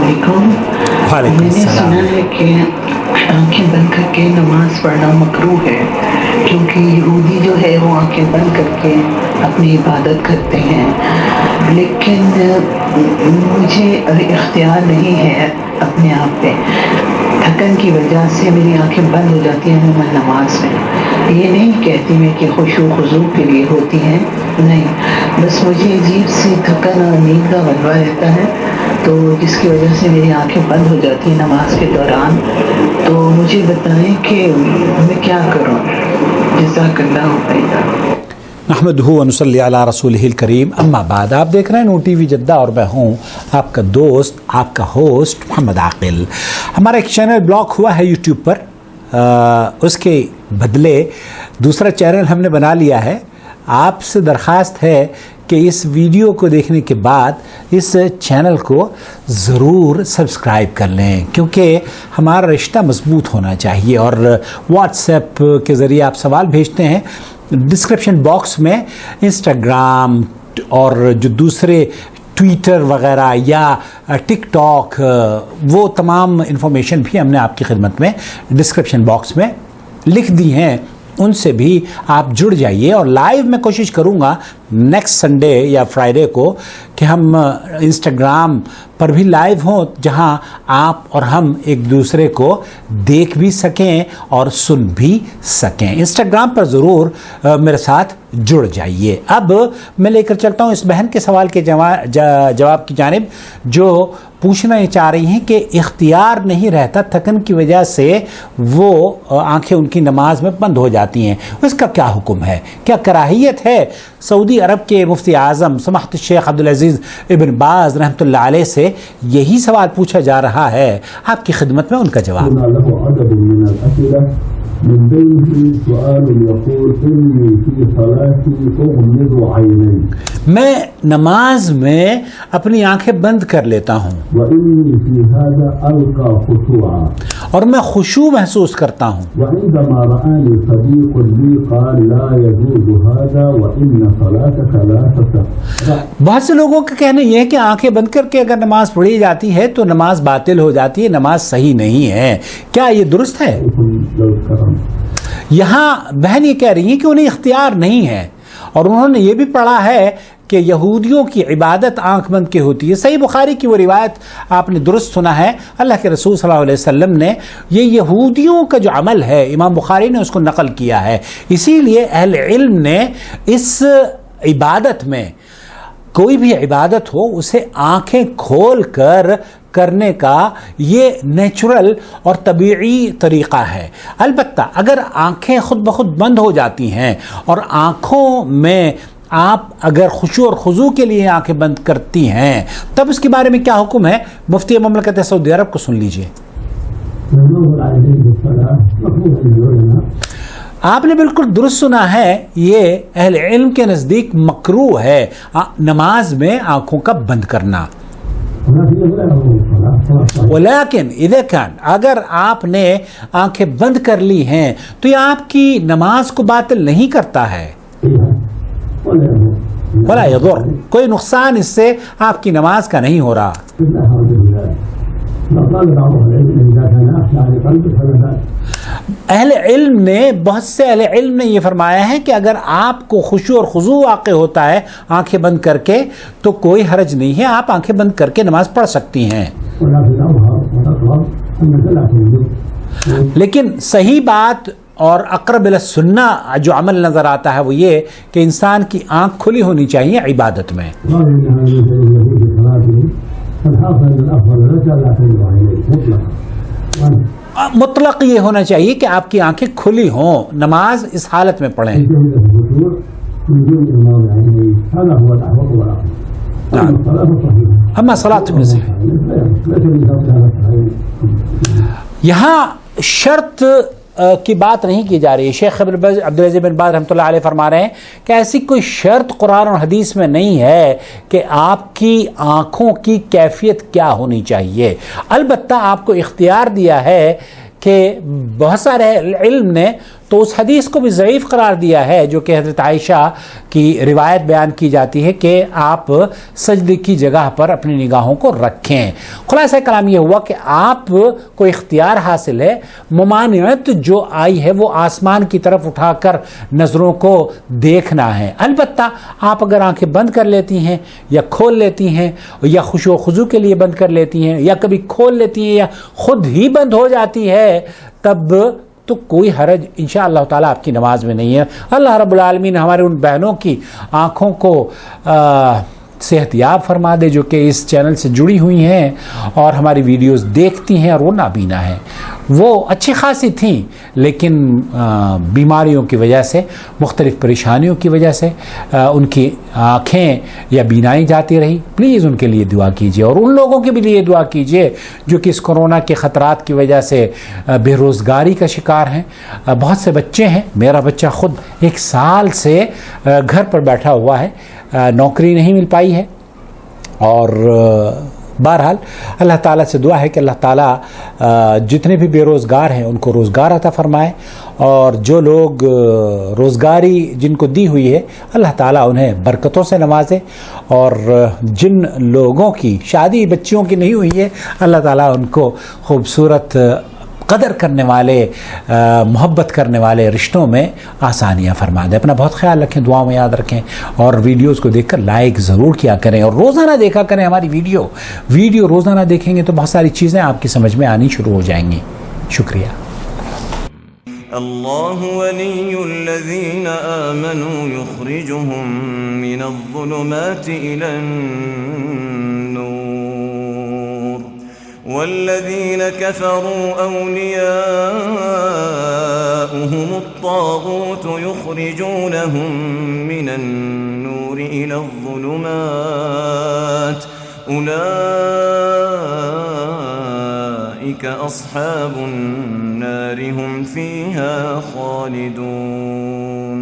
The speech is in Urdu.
علیکم. میں نے سنا ہے کہ آنکھیں بند کر کے نماز پڑھنا مکروہ ہے، کیونکہ یہودی جو ہے وہ آنکھیں بند کر کے اپنی عبادت کرتے ہیں، لیکن مجھے اختیار نہیں ہے اپنے آپ پہ. تھکن کی وجہ سے میری آنکھیں بند ہو جاتی ہیں عموماً نماز میں. یہ نہیں کہتی میں کہ خشوع و خضوع کے لیے ہوتی ہیں، نہیں، بس مجھے عجیب سی تھکن اور نیند کا غلبہ رہتا ہے، تو جس کی وجہ سے میری آنکھیں بند ہو جاتی ہیں نماز کے دوران. تو مجھے بتائیں کہ میں کیا کروں. جزاک اللہ خیر. نحمدہ و نصلی علی رسولہ الکریم. اما بعد، آپ دیکھ رہے ہیں نور ٹی وی جدہ اور میں ہوں آپ کا دوست، آپ کا ہوسٹ محمد عاقل. ہمارا ایک چینل بلاک ہوا ہے یوٹیوب پر، اس کے بدلے دوسرا چینل ہم نے بنا لیا ہے. آپ سے درخواست ہے کہ اس ویڈیو کو دیکھنے کے بعد اس چینل کو ضرور سبسکرائب کر لیں، کیونکہ ہمارا رشتہ مضبوط ہونا چاہیے. اور واٹس ایپ کے ذریعے آپ سوال بھیجتے ہیں. ڈسکرپشن باکس میں انسٹاگرام اور جو دوسرے ٹویٹر وغیرہ یا ٹک ٹاک، وہ تمام انفارمیشن بھی ہم نے آپ کی خدمت میں ڈسکرپشن باکس میں لکھ دی ہیں، ان سے بھی آپ جڑ جائیے. اور لائیو میں کوشش کروں گا نیکسٹ سنڈے یا فرائیڈے کو کہ ہم انسٹاگرام پر بھی لائیو ہوں، جہاں آپ اور ہم ایک دوسرے کو دیکھ بھی سکیں اور سن بھی سکیں. انسٹاگرام پر ضرور میرے ساتھ جڑ جائیے. اب میں لے کر چلتا ہوں اس بہن کے سوال کے جواب کی جانب، جو پوچھنا یہ چاہ رہی ہیں کہ اختیار نہیں رہتا، تھکن کی وجہ سے وہ آنکھیں ان کی نماز میں بند ہو جاتی ہیں، اس کا کیا حکم ہے؟ کیا کراہیت ہے؟ سعودی عرب کے مفتی اعظم سماحت الشیخ عبدالعزیز ابن باز رحمۃ اللہ علیہ سے یہی سوال پوچھا جا رہا ہے. آپ کی خدمت میں ان کا جواب. من بينه سؤال يقول إني في صلاتي أغمض عيني. میں نماز میں اپنی آنکھیں بند کر لیتا ہوں وإني في هذا ألقى خشوعا. اور میں خشوع محسوس کرتا ہوں. وعندما رآني صديق لي قال لا يجوز هذا وإن صلاتك لا تصح. بہت سے لوگوں کا کہنا یہ ہے کہ آنکھیں بند کر کے اگر نماز پڑھی جاتی ہے تو نماز باطل ہو جاتی ہے، نماز صحیح نہیں ہے. کیا یہ درست ہے؟ یہاں بہن یہ کہہ رہی ہیں کہ انہیں اختیار نہیں ہے، اور انہوں نے یہ بھی پڑھا ہے کہ یہودیوں کی عبادت آنکھ بند کے ہوتی ہے. صحیح بخاری کی وہ روایت آپ نے درست سنا ہے، اللہ کے رسول صلی اللہ علیہ وسلم نے یہ یہودیوں کا جو عمل ہے، امام بخاری نے اس کو نقل کیا ہے. اسی لیے اہل علم نے اس عبادت میں، کوئی بھی عبادت ہو، اسے آنکھیں کھول کر کرنے کا یہ نیچرل اور طبیعی طریقہ ہے. البتہ اگر آنکھیں خود بخود بند ہو جاتی ہیں اور آنکھوں میں آپ اگر خشوع اور خضوع کے لیے آنکھیں بند کرتی ہیں، تب اس کے بارے میں کیا حکم ہے؟ مفتی مملکت سعودی عرب کو سن لیجئے. آپ نے بالکل درست سنا ہے، یہ اہل علم کے نزدیک مکروہ ہے نماز میں آنکھوں کا بند کرنا. ولیکن اذا کان، اگر آپ نے آنکھیں بند کر لی ہیں تو یہ آپ کی نماز کو باطل نہیں کرتا ہے. ولا یضر، کوئی نقصان اس سے آپ کی نماز کا نہیں ہو رہا. اہل علم نے، بہت سے اہل علم نے یہ فرمایا ہے کہ اگر آپ کو خشوع اور خضوع واقع ہوتا ہے آنکھیں بند کر کے تو کوئی حرج نہیں ہے، آپ آنکھیں بند کر کے نماز پڑھ سکتی ہیں. لیکن صحیح بات اور اقرب الی السنہ جو عمل نظر آتا ہے وہ یہ کہ انسان کی آنکھ کھلی ہونی چاہیے عبادت میں. مطلق یہ ہونا چاہیے کہ آپ کی آنکھیں کھلی ہوں، نماز اس حالت میں پڑھیں. اما صلاۃ میں سے یہاں شرط کی بات نہیں کی جا رہی ہے. شیخ عبدالعزیز بن باز رحمۃ اللہ علیہ فرما رہے ہیں کہ ایسی کوئی شرط قرآن اور حدیث میں نہیں ہے کہ آپ کی آنکھوں کی کیفیت کیا ہونی چاہیے. البتہ آپ کو اختیار دیا ہے کہ بہت سارے علم نے تو اس حدیث کو بھی ضعیف قرار دیا ہے جو کہ حضرت عائشہ کی روایت بیان کی جاتی ہے کہ آپ سجدے کی جگہ پر اپنی نگاہوں کو رکھیں۔ خلاصہ کلام یہ ہوا کہ آپ کو اختیار حاصل ہے، ممانعت جو آئی ہے وہ آسمان کی طرف اٹھا کر نظروں کو دیکھنا ہے۔ البتہ آپ اگر آنکھیں بند کر لیتی ہیں یا کھول لیتی ہیں یا خشوع و خضوع کے لیے بند کر لیتی ہیں یا کبھی کھول لیتی ہیں یا خود ہی بند ہو جاتی ہے، تب تو کوئی حرج انشاءاللہ تعالیٰ آپ کی نماز میں نہیں ہے۔ اللہ رب العالمین ہمارے ان بہنوں کی آنکھوں کو صحت یاب فرما دے جو کہ اس چینل سے جڑی ہوئی ہیں اور ہماری ویڈیوز دیکھتی ہیں اور وہ نابینا ہیں۔ وہ اچھی خاصی تھیں لیکن بیماریوں کی وجہ سے، مختلف پریشانیوں کی وجہ سے ان کی آنکھیں یا بینائی جاتی رہی۔ پلیز ان کے لیے دعا کیجیے اور ان لوگوں کے بھی لیے دعا کیجیے جو کہ اس کورونا کے خطرات کی وجہ سے بے روزگاری کا شکار ہیں۔ بہت سے بچے ہیں، میرا بچہ خود 1 سال سے گھر پر بیٹھا ہوا ہے، نوکری نہیں مل پائی ہے، اور بہرحال اللہ تعالیٰ سے دعا ہے کہ اللہ تعالیٰ جتنے بھی بے روزگار ہیں ان کو روزگار عطا فرمائے، اور جو لوگ روزگاری جن کو دی ہوئی ہے اللہ تعالیٰ انہیں برکتوں سے نوازے، اور جن لوگوں کی شادی بچیوں کی نہیں ہوئی ہے اللہ تعالیٰ ان کو خوبصورت قدر کرنے والے، محبت کرنے والے رشتوں میں آسانیاں فرما دے۔ اپنا بہت خیال رکھیں، دعاؤں میں یاد رکھیں، اور ویڈیوز کو دیکھ کر لائک ضرور کیا کریں، اور روزانہ دیکھا کریں ہماری ویڈیو روزانہ دیکھیں گے تو بہت ساری چیزیں آپ کی سمجھ میں آنی شروع ہو جائیں گی۔ شکریہ۔ اللہ ولی الذین آمنوا یخرجهم من الظلمات إلى النور والذین كفروا أولیاؤهم الطاغوت یخرجونهم من النور إلى الظلمات أولئك أصحاب النار هم فيها خالدون۔